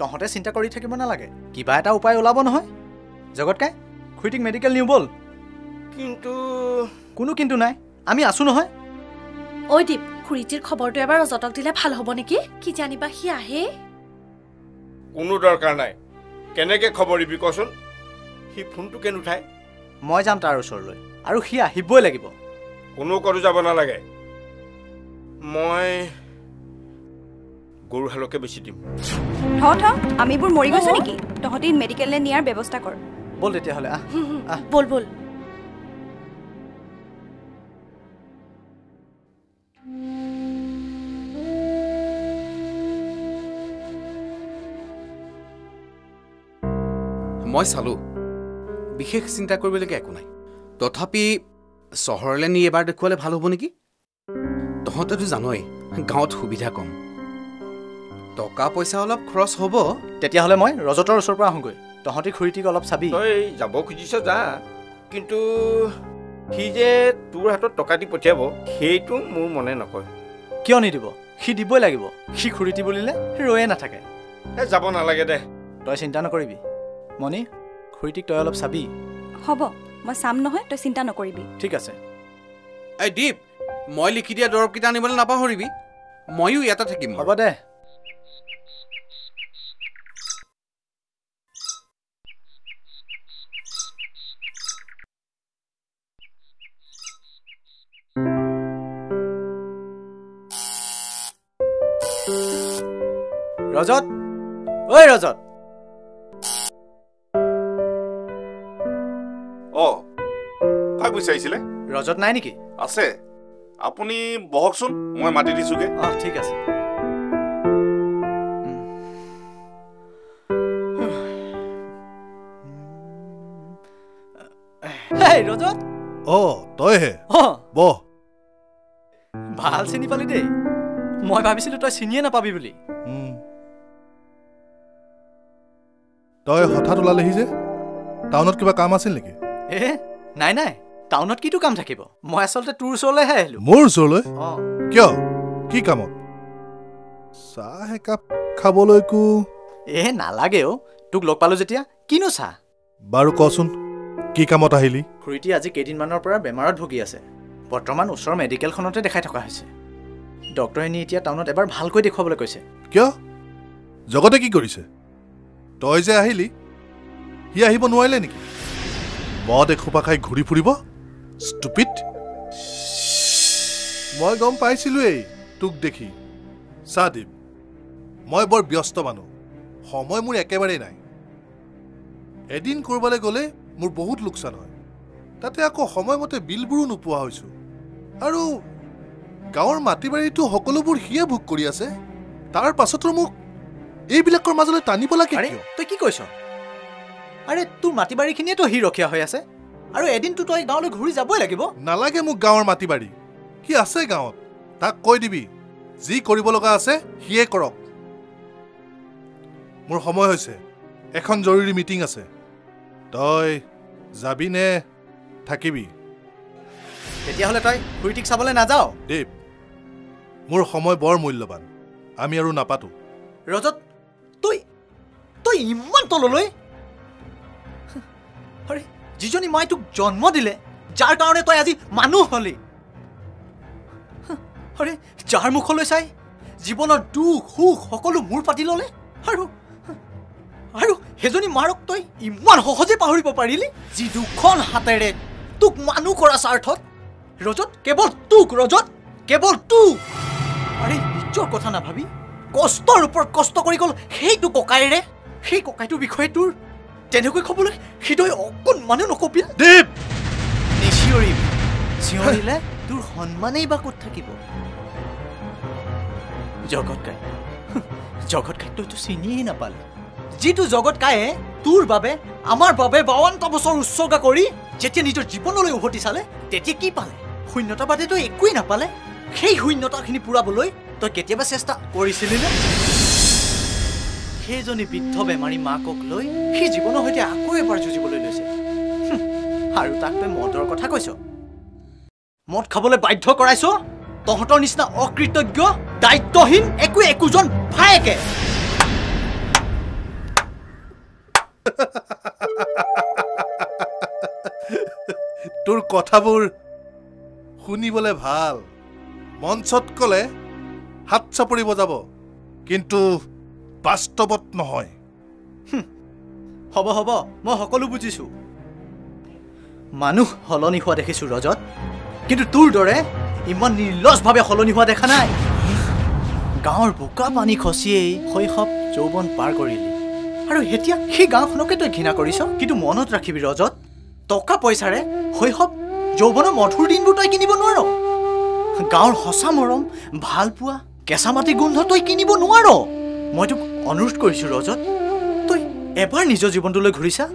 তহঁতে চিন্তা কৰি থাকিব নালাগে কিবা এটা উপায় ওলাব নহয় জগতকাই খুইটিক মেডিকেল নিউ বল কিন্তু কোনো কিন্তু নাই আমি আছো নহয় ঐ দীপ খুৰীটিৰ খবৰটো এবাৰ ৰজতক দিলে ভাল হ'ব নেকি কি জানিবা সি আহে কোনো দৰকাৰ নাই কেনেকে খবৰ দিবি কচোন সি ফোনটো কেন উঠায় মই যাম তাৰ ওচৰলৈ আৰু সি আহিবই লাগিব কোনো কৰো যাব নালাগে মই গৰুহালকে বেছি দিম আমিবোৰ মৰি গৈছো নেকি তহঁতি মেডিকেললৈ নিয়াৰ ব্যৱস্থা কৰ বল তেতিয়াহ'লে বল মই চালো বিশেষ চিন্তা কৰিবলগীয়া একো নাই তথাপি চহৰলৈ নি এবাৰ দেখুৱালে ভাল হ'ব নেকি তহঁতেতো জানই গাঁৱত সুবিধা কম টকা পইচা অলপ খৰচ হ'ব তেতিয়াহ'লে মই ৰজতৰ ওচৰৰ পৰা আহোঁগৈ তহঁতি খুৰীটিক অলপ চাবি তই যাব খুজিছ যা কিন্তু সি যে তোৰ হাতত টকা দি পঠিয়াব সেইটো মোৰ মনে নকয় কিয় নিদিব সি দিবই লাগিব সি খুৰীটি বুলিলে ৰৈয়ে নাথাকে যাব নালাগে দে তই চিন্তা নকৰিবি মণি খুৰীটিক তই অলপ চাবি হ'ব মই চাম নহয় তই চিন্তা নকৰিবি ঠিক আছে এই দীপ মই লিখি দিয়া দৰৱকেইটা আনিবলৈ নাপাহৰিবি ময়ো ইয়াতে থাকিম হ'ব দে ৰজত ঐ ৰজত কাক বিচাৰিছিলে ৰজত নাই নেকি আছে আপুনি বহকচোন মই মাতি দিছোগে ঠিক আছে ৰজত তই হে বহ ভাল চিনি পালি দেই মই ভাবিছিলো তই চিনিয়ে নাপাবি বুলি তই হঠাৎ ওলালেহি যে টাউনত কিবা কাম আছিল নেকি নাই নাই টাউনত কিটো কাম থাকিব মই আচলতে তোৰ ওচৰলৈহে আহিলো মোৰ ওচৰলৈ কিয় কি কামত চাহ একাপ খাবলৈকো নালাগে তোক লগ পালো যেতিয়া কিনো চাহ বাৰু কচোন কি কামত আহিলি খুৰীটি আজি কেইদিনমানৰ পৰা বেমাৰত ভুগি আছে বৰ্তমান ওচৰৰ মেডিকেলখনতে দেখাই থকা হৈছে ডক্টৰে নি এতিয়া টাউনত এবাৰ ভালকৈ দেখুৱাবলৈ কৈছে কিয় জগতে কি কৰিছে তই যে আহিলি সি আহিব নোৱাৰিলে নেকি মদ এখোপা খাই ঘূৰি ফুৰিব ষ্টুপিড মই গম পাইছিলোৱেই তোক দেখি চাদীপ মই বৰ ব্যস্ত মানুহ সময় মোৰ একেবাৰেই নাই এদিন কৰবালৈ গ'লে মোৰ বহুত লোকচান হয় তাতে আকৌ সময়মতে বিলবোৰো নোপোৱা হৈছো আৰু গাঁৱৰ মাটি বাৰীটো সকলোবোৰ সিয়ে ভোগ কৰি আছে তাৰ পাছতো মোক এইবিলাকৰ মাজলৈ টানিব লাগে তই কি কৈছ আৰে তোৰ মাটি বাৰীখিনিয়েতো সি ৰখীয়া হৈ আছে আৰু এদিনতো তই গাঁৱলৈ ঘূৰি যাবই লাগিব নালাগে মোক গাঁৱৰ মাটি বাৰী কি আছে গাঁৱত তাক কৈ দিবি যি কৰিব লগা আছে সিয়ে কৰক মোৰ সময় হৈছে এখন জৰুৰী মিটিং আছে তই যাবি নে থাকিবি তেতিয়াহ'লে তই খুৰীটিক চাবলৈ নাযাও দেৱ মোৰ সময় বৰ মূল্যৱান আমি আৰু নাপাতো ৰজত তই ইমান তললৈ আৰে যিজনী মাই তোক জন্ম দিলে যাৰ কাৰণে তই আজি মানুহ হলি আৰে যাৰ মুখলৈ চাই জীৱনৰ দুখ সুখ সকলো মূৰ পাতি ললে আৰু সেইজনী মাৰক তই ইমান সহজে পাহৰিব পাৰিলি যি দুখন হাতেৰে তোক মানুহ কৰা স্বাৰ্থত ৰজত কেৱল তোক আৰে নিজৰ কথা নাভাবি কষ্টৰ ওপৰত কষ্ট কৰি গ'ল সেইটো ককাইৰে সেই ককাইটোৰ বিষয়ে তোৰ তেনেকৈ ক'বলৈ হৃদয় অকণমানো নকপিল দেৱ নিচিঞৰিবি চিঞৰিলে তোৰ সন্মানেই বা ক'ত থাকিব জগত কাই তইতো চিনিয়েই নাপালি যিটো জগত কায়ে তোৰ বাবে আমাৰ বাবে 52টা বছৰ উৎসৰ্গা কৰি যেতিয়া নিজৰ জীৱনলৈ উভতি চালে তেতিয়া কি পালে শূন্যতা বাদে তই একোৱেই নাপালে সেই শূন্যতাখিনি পূৰাবলৈ তই কেতিয়াবা চেষ্টা কৰিছিলি নে সেইজনী বৃদ্ধ বেমাৰী মাকক লৈ সি জীৱনৰ সৈতে আকৌ এবাৰ যুঁজিবলৈ লৈছে আৰু তাক তই মদৰ কথা কৈছ মদ খাবলৈ বাধ্য কৰাইছ তহঁতৰ নিচিনা অকৃতজ্ঞ দায়িত্বহীন একোজন ভায়েকে তোৰ কথাবোৰ শুনিবলৈ ভাল মঞ্চত ক'লে হাত চাপৰি বজাব কিন্তু বাস্তৱত নহয় হ'ব মই সকলো বুজিছো মানুহ সলনি হোৱা দেখিছো ৰজত কিন্তু তোৰ দৰে ইমান নিৰ্লজভাৱে সলনি হোৱা দেখা নাই গাঁৱৰ বোকা পানী খচিয়েই শৈশৱ যৌৱন পাৰ কৰিলি আৰু এতিয়া সেই গাঁওখনকে তই ঘৃণা কৰিছ কিন্তু মনত ৰাখিবি ৰজত টকা পইচাৰে শৈশৱ যৌৱনৰ মধুৰ দিনবোৰ তই কিনিব নোৱাৰ গাঁৱৰ সঁচা মৰম ভাল পোৱা কেঁচা মাটি গোন্ধ তই কিনিব নোৱাৰ মই তোক অনুৰোধ কৰিছো ৰজত তই এবাৰ নিজৰ জীৱনটোলৈ ঘূৰিছা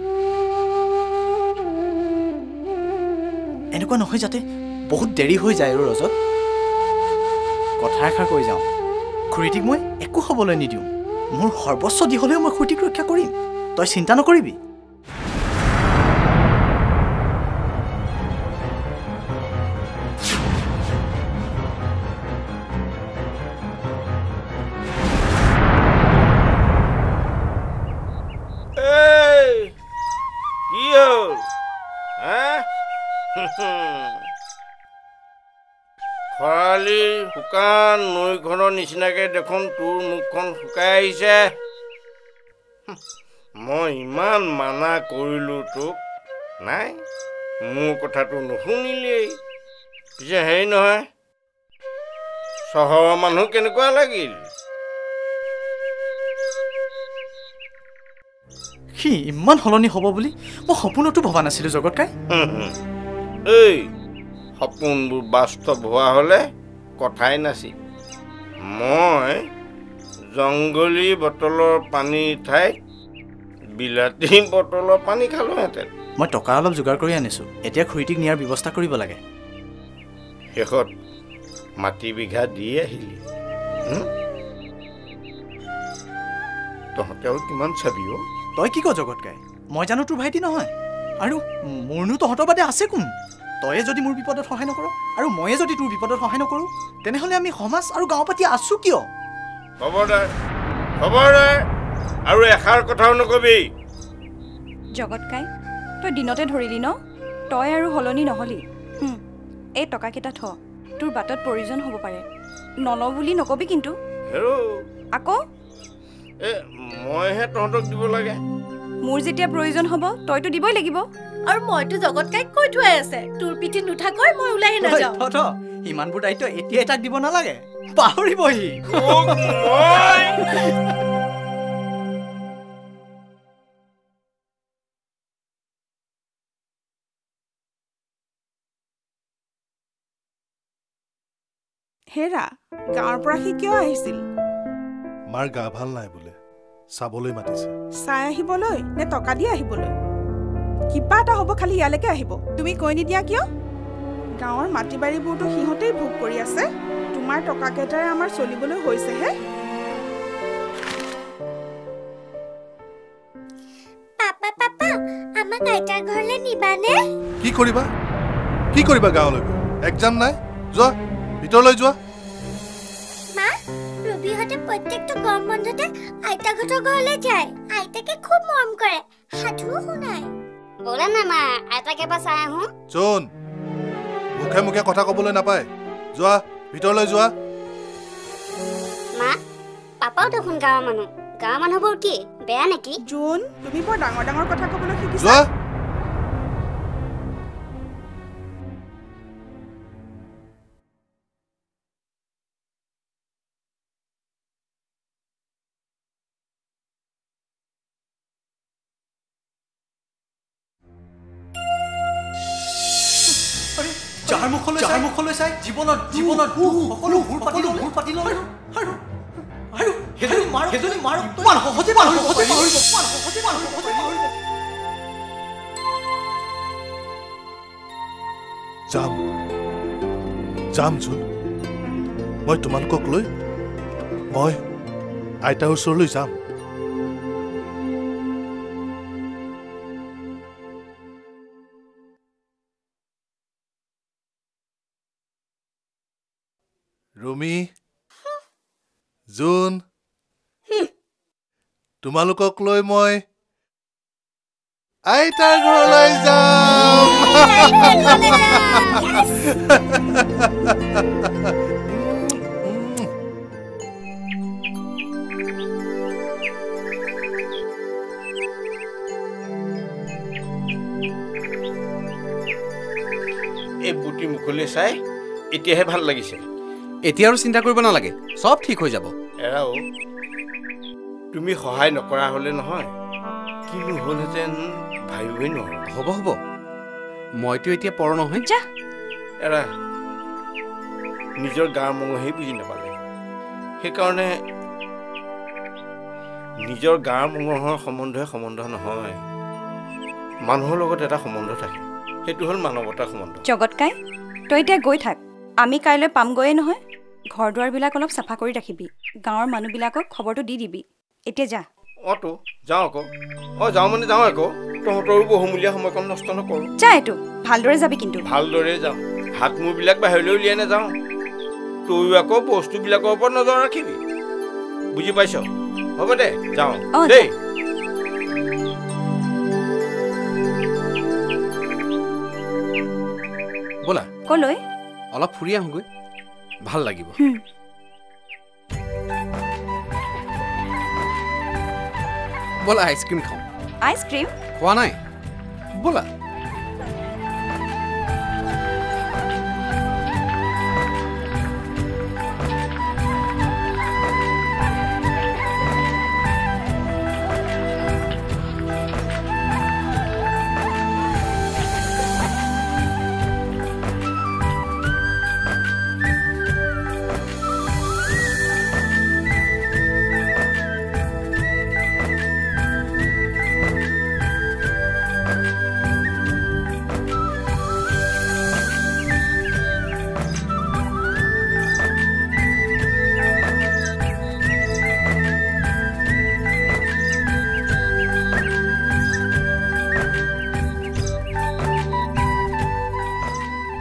এনেকুৱা নহয় যাতে বহুত দেৰি হৈ যায় আৰু ৰজত কথা এষাৰ কৈ যাওঁ খুৰীটিক মই একো হ'বলৈ নিদিওঁ মোৰ সৰ্বস্ব দি হ'লেও মই খুৰীটিক ৰক্ষা কৰিম তই চিন্তা নকৰিবি খৰালিৰ শুকান নৈখনৰ নিচিনাকে দেখোন তোৰ মুখখন শুকাই আহিছে মই ইমান মানা কৰিলোঁ তোক নাই মোৰ কথাটো নুশুনিলেই পিছে হেৰি নহয় চহৰৰ মানুহ কেনেকুৱা লাগিল সি ইমান সলনি হ'ব বুলি মই সপোনতো ভবা নাছিলোঁ জগতকাই এই সপোনবোৰ বাস্তৱ হোৱা হ'লে কথাই নাছিল মই জংগলী বটলৰ পানীৰ ঠাইত বিলাতী বটলৰ পানী খালোহেঁতেন মই টকা অলপ যোগাৰ কৰি আনিছোঁ এতিয়া খুৰীটিক নিয়াৰ ব্যৱস্থা কৰিব লাগে শেষত মাটি বিঘা দি আহিলি তহঁতে আৰু কিমান চাবি অ' তই কি ক জগতকাই মই জানো তোৰ ভাইটি নহয় আৰু মোৰনো তহঁতৰ বাদে আছে কোন তয়ে যদি মোৰ বিপদত সহায় নকৰ আৰু ময়ে যদি তোৰ বিপদত সহায় নকৰোঁ তেনেহ'লে আমি সমাজ আৰু গাঁও পাতি আছোঁ কিয় খবৰদাৰ আৰু এষাৰ কথাও নকবি জগতকাই তই দিনতে ধৰিলি ন তই আৰু সলনি নহলি এই টকাকেইটা থ তোৰ বাটত প্ৰয়োজন হ'ব পাৰে নলওঁ বুলি নকবি কিন্তু আকৌ মইহে তহঁতক দিব লাগে মোৰ যেতিয়া প্ৰয়োজন হ'ব তইতো দিবই লাগিব আৰু মইতো জগতকাইক কৈ থোৱাই আছে তোৰ পিঠিত নুঠাকৈ মই ওলাই নাযাওঁ ইমানবোৰ দায়িত্ব এতিয়াই তাক দিব নালাগে পাহৰিবহি হেৰা গাঁৱৰ পৰা সি কিয় আহিছিল মাৰ গা ভাল নাই বোলে চাবলৈ মাতিছে চাই আহিবলৈ নে টকা দি আহিবলৈ কিবা এটা হ'ব খালি ইয়ালৈকে আহিব তুমি কৈ নিদিয়া কিয় গাঁৱৰ মাটি বাৰীবোৰতো সিহঁতেই ভোগ কৰি আছে তোমাৰ টকাকেইটাৰে আমাৰ চলিবলৈ হৈছেহে পাপা পাপা আমাক আইতাৰ ঘৰলৈ নিবানে কি কৰিবা গাঁৱলৈকে এক্সাম নাই যোৱা ভিতৰলৈ যোৱা মা ৰবিহঁতে প্ৰত্যেকটো গৰম বন্ধতে আইতাহঁতৰ ঘৰলৈ যায় আইতাকে খুব মৰম কৰে সাধুও শুনায় ব'লা না মা আইতাকে এবাৰ চাই আহোঁ চোন মুখে মুখে কথা ক'বলৈ নাপায় যোৱা ভিতৰলৈ যোৱা মা পাপাও দেখোন গাঁৱৰ মানুহবোৰ কি বেয়া নেকি জোন তুমি বৰ ডাঙৰ ডাঙৰ কথা ক'বলৈ শিকিছা যোৱা যাৰ মুখলৈ চাই জীৱনত সকলো ভুল পাতি লয় আৰু সেইজনী মাৰ ইমান সহজে যাম জোন মই তোমালোকক লৈ মই আইতাৰ ওচৰলৈ যাম ৰুমি জোন তোমালোকক লৈ মই আইতাৰ ঘৰলৈ যাম এই বুটি মুখলৈ চাই এতিয়াহে ভাল লাগিছে এতিয়া আৰু চিন্তা কৰিব নালাগে সব ঠিক হৈ যাব এৰাও তুমি সহায় নকৰা হ'লে নহয় কিনো হ'লহেঁতেন ভাবিবই নোৱাৰো হ'ব মইতো এতিয়া পৰ নহয় যা এৰা নিজৰ গাৰ মঙহেই বুজি নাপালে সেইকাৰণে নিজৰ গাৰ মঙহৰ সম্বন্ধ নহয় মানুহৰ লগত এটা সম্বন্ধ থাকে সেইটো হ'ল মানৱতাৰ সম্বন্ধ জগতকাই তই এতিয়া গৈ থাক আমি কাইলৈ পামগৈয়ে নহয় ঘৰ দুৱাৰবিলাক অলপ চাফা কৰি ৰাখিবি গাঁৱৰ মানুহবিলাকক খবৰটো দি দিবি এতিয়া যা অতো যাওঁ আকৌ যাওঁ মানে যাওঁ আকৌ তহঁতৰো বহুমূলীয়া সময়কণ নষ্ট নকৰোঁ যা এইটো ভালদৰে যাবি কিন্তু ভালদৰে যাওঁ হাত মূৰবিলাক বাহিৰলৈ উলিয়াই নাযাওঁ তয়ো আকৌ বস্তুবিলাকৰ ওপৰত নজৰ ৰাখিবি বুজি পাইছ হ'ব দে যাওঁ দেই ব'লা কলৈ অলপ ফুৰি আহোঁগৈ ভাল লাগিব বলা আইসক্ৰিম খাও আইসক্ৰিম খোৱা নাই বলা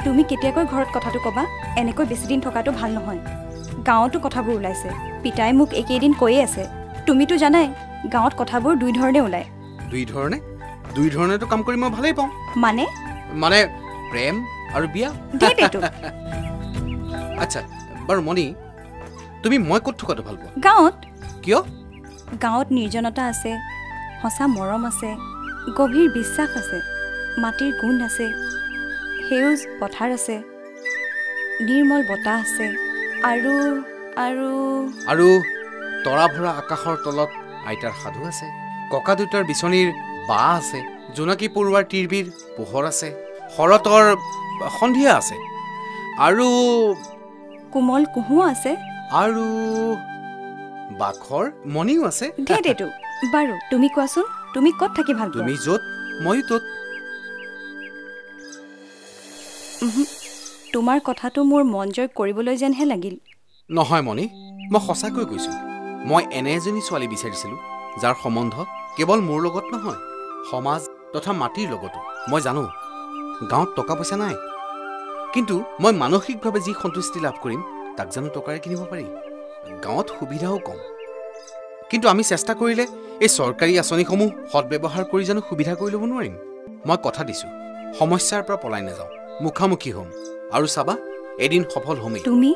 তুমি কেতিয়াকৈ ঘৰত কথাটো কবা এনেকৈ বেছি দিন থকাটো ভাল নহয় গাঁৱতো কথাবোৰ ওলাইছে পিতাই মোক একেদিন কৈয়ে আছে তুমিতো জানাই গাঁৱত কথাবোৰ দুই ধৰণে ওলায় দুই ধৰণেতো কাম কৰি মই ভালেই পাওঁ মানে প্ৰেম আৰু বিয়া আচ্ছা বাৰু মনি তুমি মই ক'ত থকাটো ভাল পোৱা গাঁৱত কিয় গাঁৱত নিৰ্জনতা আছে সঁচা মৰম আছে গভীৰ বিশ্বাস আছে মাটিৰ গুণ আছে সেউজ পথাৰ আছে নিৰ্মল বতাহ আছে আৰু আৰু আৰু তৰা ভৰা আকাশৰ তলত আইতাৰ সাধু আছে ককা দুটাৰ বিচনীৰ বাঁহ আছে জোনাকী পৰুৱাৰ টিৰবিৰ পোহৰ আছে শৰতৰ সন্ধিয়া আছে আৰু কোমল কুহুৱা আছে আৰু বাখৰ মনিও আছে ধেতেটো বাৰু তুমি কোৱাচোন তুমি ক'ত থাকি ভাল পোৱা তুমি য'ত ময়ো ত'ত তোমাৰ কথাটো মোৰ মন জয় কৰিবলৈ যেনহে লাগিল নহয় মনি মই সঁচাকৈ কৈছো মই এনে এজনী ছোৱালী বিচাৰিছিলো যাৰ সম্বন্ধ কেৱল মোৰ লগত নহয় সমাজ তথা মাটিৰ লগতো মই জানো গাঁৱত টকা পইচা নাই কিন্তু মই মানসিকভাৱে যি সন্তুষ্টি লাভ কৰিম তাক জানো টকাৰে কিনিব পাৰি গাঁৱত সুবিধাও কম কিন্তু আমি চেষ্টা কৰিলে এই চৰকাৰী আঁচনিসমূহ সৎব্যৱহাৰ কৰি জানো সুবিধা কৰি ল'ব নোৱাৰিম মই কথা দিছো সমস্যাৰ পৰা পলাই নাযাওঁ মুখামুখি হ'ম আৰু চাবা এদিন সফল হ'মেই তুমি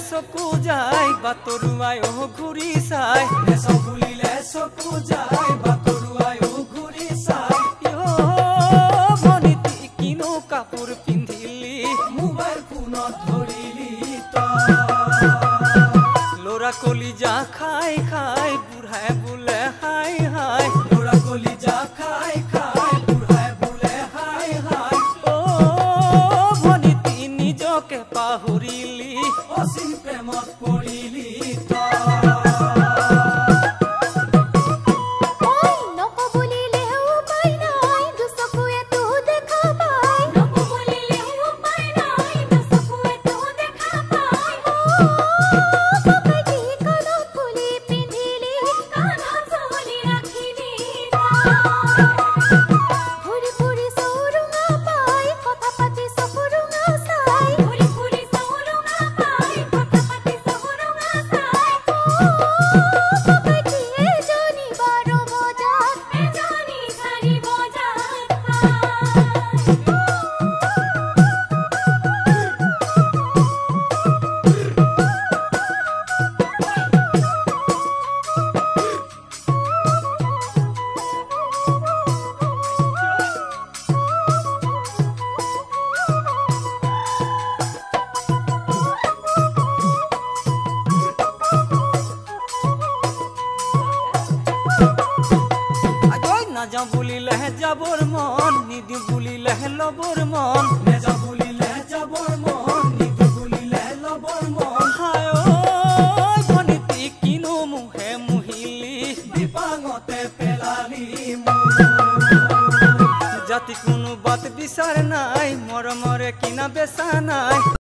চকু যায় বাতৰুৱাই ঘূৰি চাই বুলিলে চকু যায় বাতৰুৱাই ঘূৰি চাই ভনিতি কিনো কাপোৰ পিন্ধিলি মোবাইল ফোনত ধৰিলি ল'ৰা কলিজা খাই খাই বুঢ়াই বোলে হাই হাই ল'ৰা কলিজা খাই খাই বুঢ়াই বোলে হাই হাই ভনিতি নিজকে পাহৰিলি অসীম প্ৰেমত পৰিলি যাবৰ মন নিদি বুলিলে লবৰ মন নেজা বুলিলে যাবৰ মন নিদি বুলিলে লবৰ মন হায় ভনিতি কিনো মুহে মুহিলি বিপাঙতে পেলালি জাতি কোনো বাত বিচাৰ নাই মৰমৰে কিনা বেচা নাই